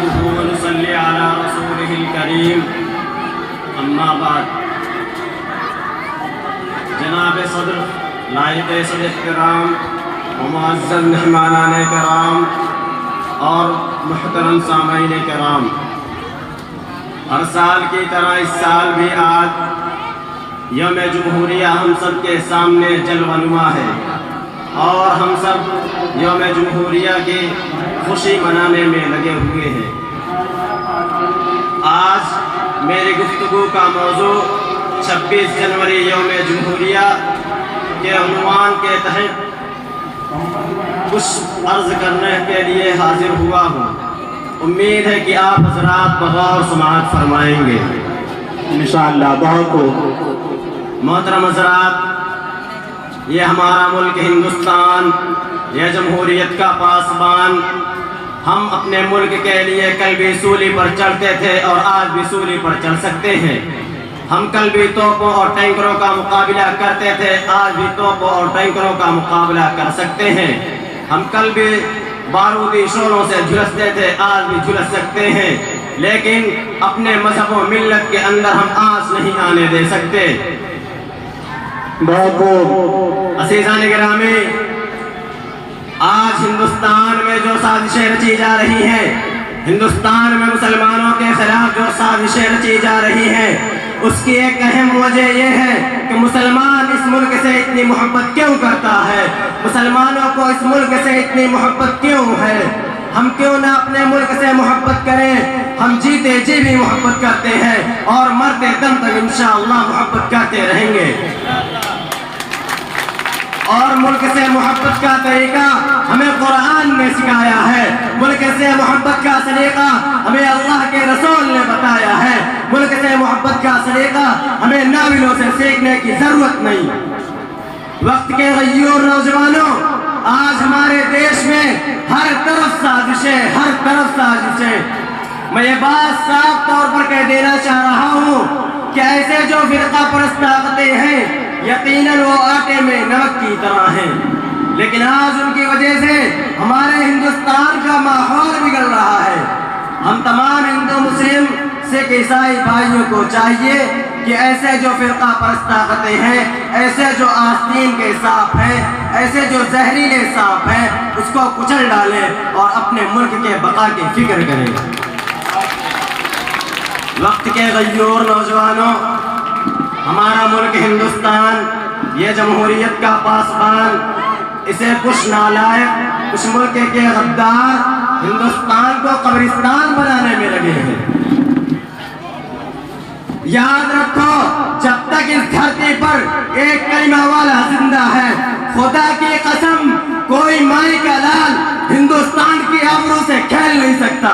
نحمده ونصلي على رسوله الكريم اما بعد جناب صدر لائق صدر احترام ومعزز مہمانان کرام اور محترم سامعین کرام، ہر سال کی طرح اس سال بھی آج یوم جمہوریہ ہم سب کے سامنے جلوہ نما ہے اور ہم سب یوم جمہوریہ کی خوشی منانے میں لگے ہوئے ہیں۔ آج میری گفتگو کا موضوع 26 جنوری یوم جمہوریہ کے عنوان کے تحت کچھ عرض کرنے کے لیے حاضر ہوا ہوں۔ امید ہے کہ آپ حضرات بغور سماعت فرمائیں گے انشاءاللہ۔ بہت خوب محترم حضرات، یہ ہمارا ملک ہندوستان، یہ جمہوریت کا پاسبان، ہم اپنے ملک کے لیے کل بھی سولی پر چڑھتے تھے اور آج بھی سولی پر چڑھ سکتے ہیں۔ ہم کل بھی توپوں اور ٹینکروں کا مقابلہ کرتے تھے، آج بھی توپوں اور ٹینکروں کا مقابلہ کر سکتے ہیں۔ ہم کل بھی بارودی شعلوں سے جھلستے تھے، آج بھی جھلس سکتے ہیں، لیکن اپنے مذہب و ملت کے اندر ہم آنچ نہیں آنے دے سکتے۔ بہت خوب عزیزان گرامی، آج ہندوستان میں جو سازشیں رچی جا رہی ہیں، ہندوستان میں مسلمانوں کے خلاف جو سازشیں رچی جا رہی ہیں، اس کی ایک اہم وجہ یہ ہے کہ مسلمان اس ملک سے اتنی محبت کیوں کرتا ہے، مسلمانوں کو اس ملک سے اتنی محبت کیوں ہے۔ ہم کیوں نہ اپنے ملک سے محبت کریں، ہم جیتے جی بھی محبت کرتے ہیں اور مرتے دم تک انشاءاللہ محبت کرتے رہیں گے۔ اور ملک سے محبت کا طریقہ ہمیں قرآن نے سکھایا ہے، ملک سے محبت کا سلیقہ ہمیں اللہ کے رسول نے بتایا ہے، ملک سے محبت کا سلیقہ ہمیں ناولوں سے سیکھنے کی ضرورت نہیں۔ وقت کے غیور نوجوانوں، آج ہمارے دیش میں ہر طرف سازشیں، میں یہ بات صاف طور پر کہہ دینا چاہ رہا ہوں کہ ایسے جو فرقہ پرست طاقتیں ہیں یقیناً وہ آٹے میں نمک کی طرح ہیں، لیکن آج ان کی وجہ سے ہمارے ہندوستان کا ماحول بگڑ رہا ہے۔ ہم تمام ہندو مسلم سکھ عیسائی بھائیوں کو چاہیے کہ ایسے جو فرقہ پرست طاقتیں ہیں، ایسے جو آستین کے سانپ ہیں، ایسے جو زہریلے سانپ ہیں، اس کو کچل ڈالیں اور اپنے ملک کے بقا کی فکر کریں۔ وقت کے غیور نوجوانوں، ہمارا ملک ہندوستان، یہ جمہوریت کا پاسبان، اسے کچھ نالائق، کچھ ملک کے غدار ہندوستان کو قبرستان بنانے میں لگے ہیں۔ یاد رکھو، جب تک اس دھرتی پر ایک کلمہ والا زندہ ہے، خدا کی قسم کوئی مائی کا لال ہندوستان کی ابرو سے کھیل نہیں سکتا۔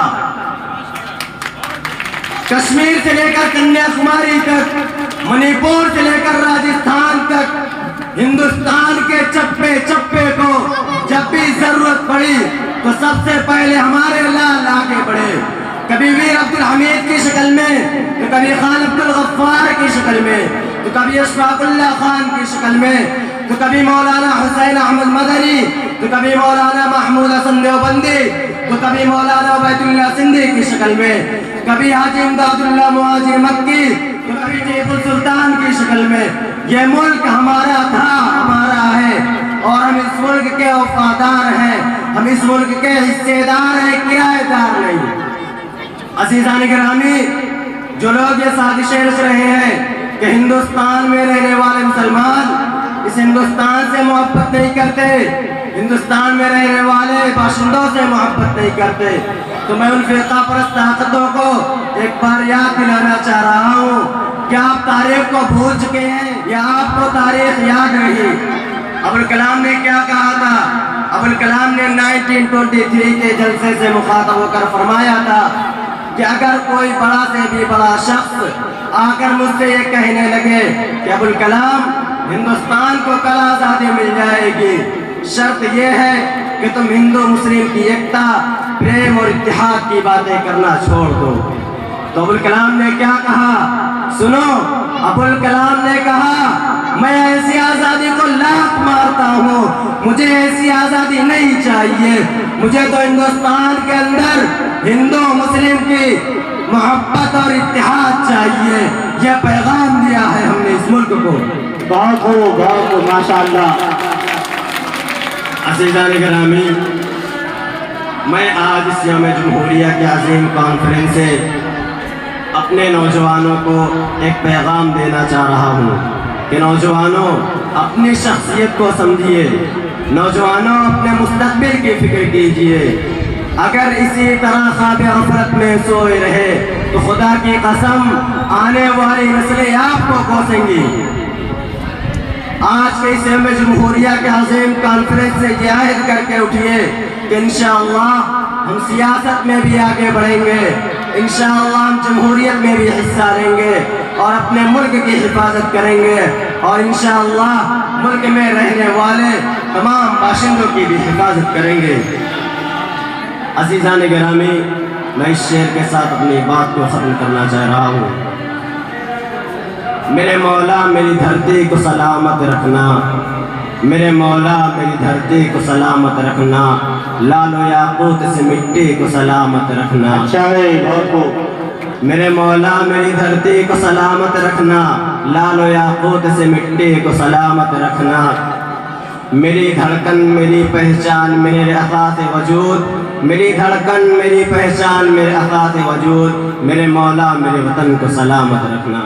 کشمیر سے لے کر کنیا کماری تک، منی پور سے لے کر راجستھان تک، ہندوستان کے چپے چپے کو جب بھی ضرورت پڑی تو سب سے پہلے ہمارے لال آگے بڑھے، کبھی ویر عبد الحمید کی شکل میں، تو کبھی خان عبد الغفار کی شکل میں، تو کبھی اشفاق اللہ خان کی شکل میں، تو کبھی مولانا حسین احمد مدنی، تو کبھی مولانا محمود حسن دیوبندی، تو کبھی مولانا عبید اللہ سندھی کی شکل میں، کبھی حاجی امداد اللہ مہاجر مکی، تو کبھی ٹیپو سلطان کی شکل میں۔ یہ ملک ہمارا تھا، ہمارا ہے، اور ہم اس ملک کے وفادار ہیں، ہم اس ملک کے حصے دار ہیں، کرایہ دار نہیں۔ عزیزان گرامی، جو لوگ یہ سازشیں رچ رہے ہیں کہ ہندوستان میں رہنے والے مسلمان اس ہندوستان سے محبت نہیں کرتے، ہندوستان میں رہنے والے باشندوں سے محبت نہیں کرتے، تو میں ان فرقہ پرست طاقتوں کو ایک بار یاد دلانا چاہ رہا ہوں کہ آپ تاریخ کو بھول چکے ہیں یا آپ کو تاریخ یاد رہی۔ ابوالکلام نے کیا کہا تھا؟ ابوالکلام نے 1923 کے جلسے سے مخاطب ہو کر فرمایا تھا کہ اگر کوئی بڑا سے بھی بڑا شخص آ کر مجھ سے یہ کہنے لگے کہ ابوالکلام ہندوستان کو کل آزادی مل جائے گی، شرط یہ ہے کہ تم ہندو مسلم کی ایکتا، پریم اور اتحاد کی باتیں کرنا چھوڑ دو، تو ابوالکلام نے کیا کہا؟ سنو، ابوالکلام نے کہا میں ایسی آزادی کو لات مارتا ہوں، مجھے ایسی آزادی نہیں چاہیے، مجھے تو ہندوستان کے اندر ہندو مسلم کی محبت اور اتحاد چاہیے، یہ پیغام دیا ہے ہم نے اس ملک کو۔ بہت ہو ماشاءاللہ۔ عزیزان گرامی، میں آج اس یوم جمہوریہ کے عظیم کانفرنس سے اپنے نوجوانوں کو ایک پیغام دینا چاہ رہا ہوں کہ نوجوانوں اپنی شخصیت کو سمجھیے، نوجوانوں اپنے مستقبل کی فکر کیجئے۔ اگر اسی طرح خواب غفلت میں سوئے رہے تو خدا کی قسم آنے والی نسلیں آپ کو کوسیں گی۔ آج کے اس یوم جمہوریہ کے عظیم کانفرنس سے یہ عہد کر کے اٹھیے کہ انشاءاللہ ہم سیاست میں بھی آگے بڑھیں گے، انشاءاللہ ہم جمہوریت میں بھی حصہ لیں گے اور اپنے ملک کی حفاظت کریں گے، اور انشاءاللہ ملک میں رہنے والے تمام باشندوں کی بھی حفاظت کریں گے۔ عزیزان گرامی، میں اس شعر کے ساتھ اپنی بات کو ختم کرنا چاہ رہا ہوں۔ میرے مولا میری دھرتی کو سلامت رکھنا، میرے مولا میری دھرتی کو سلامت رکھنا، لال و یاقوت سے مٹی کو سلامت رکھنا۔ اچھا ہے، بہت ہو۔ میرے مولا میری دھرتی کو سلامت رکھنا، لال و یاقوت سے مٹی کو سلامت رکھنا۔ میری دھڑکن میری پہچان میرے اساس وجود، میری دھڑکن میری پہچان میرے اساس وجود، میرے مولا میرے وطن کو سلامت رکھنا۔